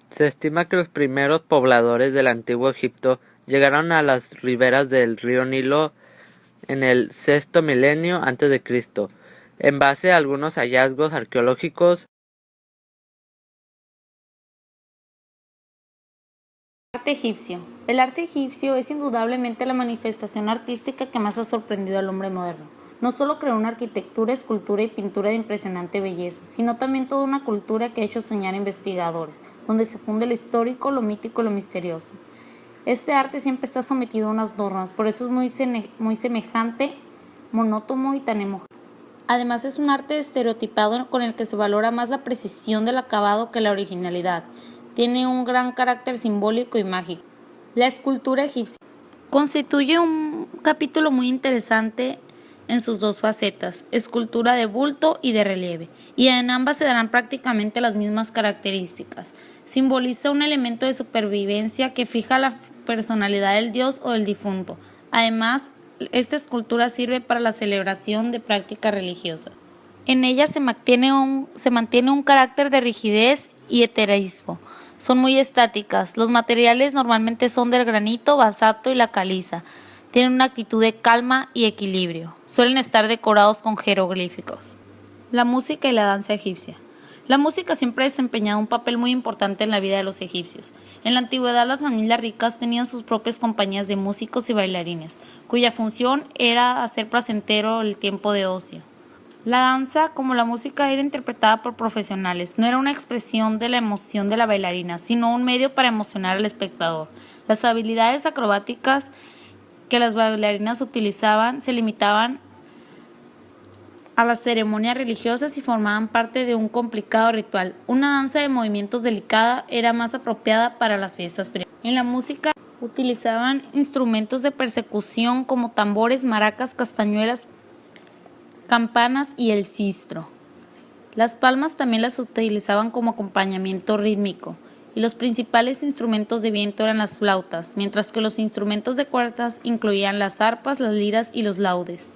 Se estima que los primeros pobladores del antiguo Egipto llegaron a las riberas del río Nilo en el sexto milenio antes de Cristo. En base a algunos hallazgos arqueológicos, Arte egipcio. El arte egipcio es indudablemente la manifestación artística que más ha sorprendido al hombre moderno. No solo creó una arquitectura, escultura y pintura de impresionante belleza, sino también toda una cultura que ha hecho soñar a investigadores, donde se funde lo histórico, lo mítico y lo misterioso. Este arte siempre está sometido a unas normas, por eso es muy semejante, monótono y tan emojado. Además es un arte estereotipado con el que se valora más la precisión del acabado que la originalidad. Tiene un gran carácter simbólico y mágico. La escultura egipcia constituye un capítulo muy interesante en sus dos facetas, escultura de bulto y de relieve, y en ambas se darán prácticamente las mismas características. Simboliza un elemento de supervivencia que fija la personalidad del dios o del difunto. Además, esta escultura sirve para la celebración de prácticas religiosas. En ella se mantiene un carácter de rigidez y eterismo. Son muy estáticas. Los materiales normalmente son del granito, basalto y la caliza. Tienen una actitud de calma y equilibrio. Suelen estar decorados con jeroglíficos. La música y la danza egipcia. La música siempre ha desempeñado un papel muy importante en la vida de los egipcios. En la antigüedad, las familias ricas tenían sus propias compañías de músicos y bailarines, cuya función era hacer placentero el tiempo de ocio. La danza, como la música, era interpretada por profesionales. No era una expresión de la emoción de la bailarina, sino un medio para emocionar al espectador. Las habilidades acrobáticas que las bailarinas utilizaban se limitaban a las ceremonias religiosas y formaban parte de un complicado ritual. Una danza de movimientos delicada era más apropiada para las fiestas privadas. En la música utilizaban instrumentos de percusión como tambores, maracas, castañuelas, campanas y el sistro. Las palmas también las utilizaban como acompañamiento rítmico, y los principales instrumentos de viento eran las flautas, mientras que los instrumentos de cuerdas incluían las arpas, las liras y los laudes.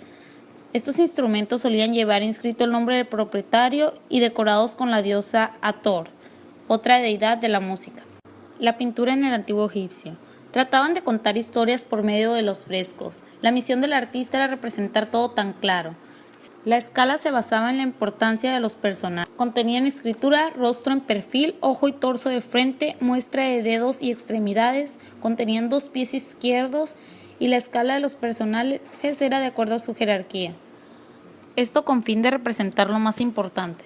Estos instrumentos solían llevar inscrito el nombre del propietario y decorados con la diosa Hathor, otra deidad de la música. La pintura en el antiguo egipcio. Trataban de contar historias por medio de los frescos. La misión del artista era representar todo tan claro. La escala se basaba en la importancia de los personajes. Contenían escritura, rostro en perfil, ojo y torso de frente, muestra de dedos y extremidades, contenían 2 pies izquierdos y la escala de los personajes era de acuerdo a su jerarquía. Esto con fin de representar lo más importante.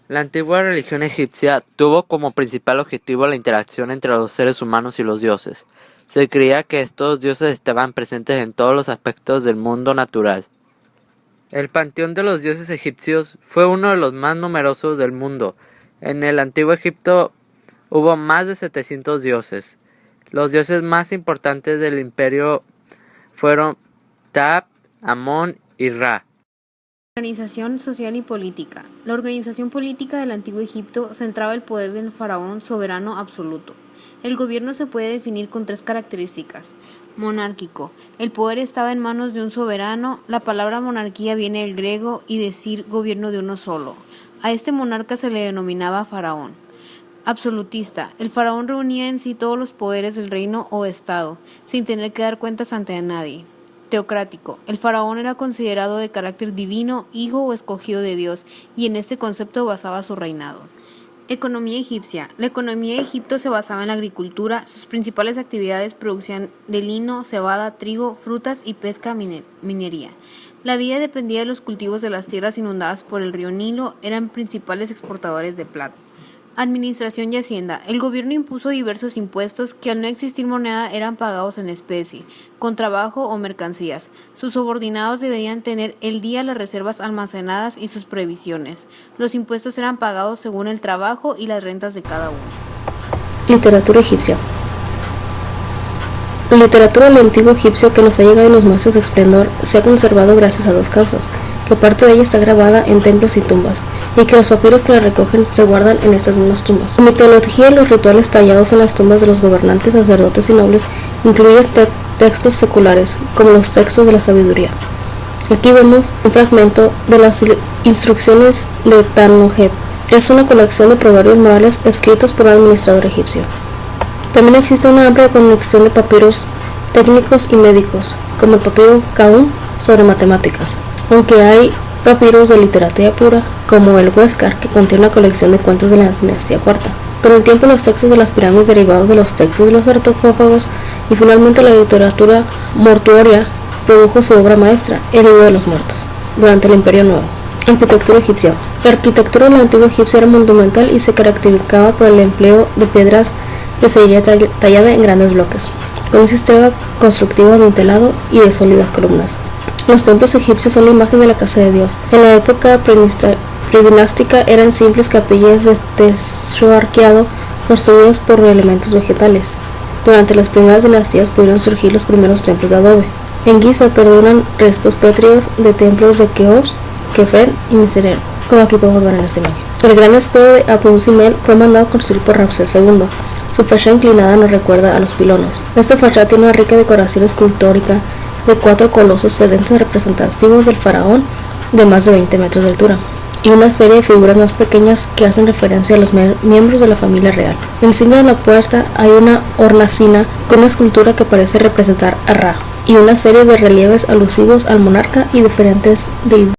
la antigua religión egipcia tuvo como principal objetivo la interacción entre los seres humanos y los dioses. Se creía que estos dioses estaban presentes en todos los aspectos del mundo natural. El panteón de los dioses egipcios fue uno de los más numerosos del mundo. En el antiguo Egipto hubo más de 700 dioses. Los dioses más importantes del imperio fueron Tab, Amón y Ra. Organización social y política. La organización política del antiguo Egipto centraba el poder del faraón soberano absoluto. El gobierno se puede definir con 3 características. Monárquico. El poder estaba en manos de un soberano. La palabra monarquía viene del griego y decir gobierno de uno solo. A este monarca se le denominaba faraón. Absolutista. El faraón reunía en sí todos los poderes del reino o estado, sin tener que dar cuentas ante nadie. Teocrático. El faraón era considerado de carácter divino, hijo o escogido de Dios, y en este concepto basaba su reinado. Economía egipcia. La economía de Egipto se basaba en la agricultura. Sus principales actividades producían de lino, cebada, trigo, frutas y pesca minería. La vida dependía de los cultivos de las tierras inundadas por el río Nilo. Eran principales exportadores de plata. Administración y Hacienda. El gobierno impuso diversos impuestos que al no existir moneda eran pagados en especie, con trabajo o mercancías. Sus subordinados debían tener el día las reservas almacenadas y sus previsiones. Los impuestos eran pagados según el trabajo y las rentas de cada uno. Literatura egipcia. La literatura del antiguo egipcio que nos ha llegado en los maestros de esplendor se ha conservado gracias a 2 causas, que parte de ella está grabada en templos y tumbas, y que los papiros que la recogen se guardan en estas mismas tumbas. La mitología y los rituales tallados en las tumbas de los gobernantes, sacerdotes y nobles incluyen textos seculares, como los textos de la sabiduría. Aquí vemos un fragmento de las instrucciones de Tanhujet, Es una colección de proverbios morales escritos por un administrador egipcio. También existe una amplia colección de papiros técnicos y médicos, como el papiro Kaun sobre matemáticas, aunque hay papiros de literatura pura, como el Huéscar, que contiene una colección de cuentos de la dinastía cuarta. Con el tiempo, los textos de las pirámides derivados de los textos de los sarcófagos y finalmente la literatura mortuoria produjo su obra maestra, el libro de los muertos, durante el Imperio Nuevo. Arquitectura egipcia. La arquitectura del antiguo Egipcio era monumental y se caracterizaba por el empleo de piedras de sillería tallada en grandes bloques, con un sistema constructivo adintelado y de sólidas columnas. Los templos egipcios son la imagen de la casa de Dios. En la época predinástica eran simples capillas de techo arqueado construidas por elementos vegetales. Durante las primeras dinastías pudieron surgir los primeros templos de adobe. En Giza perduran restos pétreos de templos de Keops, Kefen y Miserere, como aquí podemos ver en esta imagen. El gran espejo de Apu-Simmel fue mandado construir por Ramsés II. Su fachada inclinada nos recuerda a los pilones. Esta fachada tiene una rica decoración escultórica de 4 colosos sedentes representativos del faraón de más de 20 metros de altura, y una serie de figuras más pequeñas que hacen referencia a los miembros de la familia real. Encima de la puerta hay una hornacina con una escultura que parece representar a Ra, y una serie de relieves alusivos al monarca y diferentes deidades.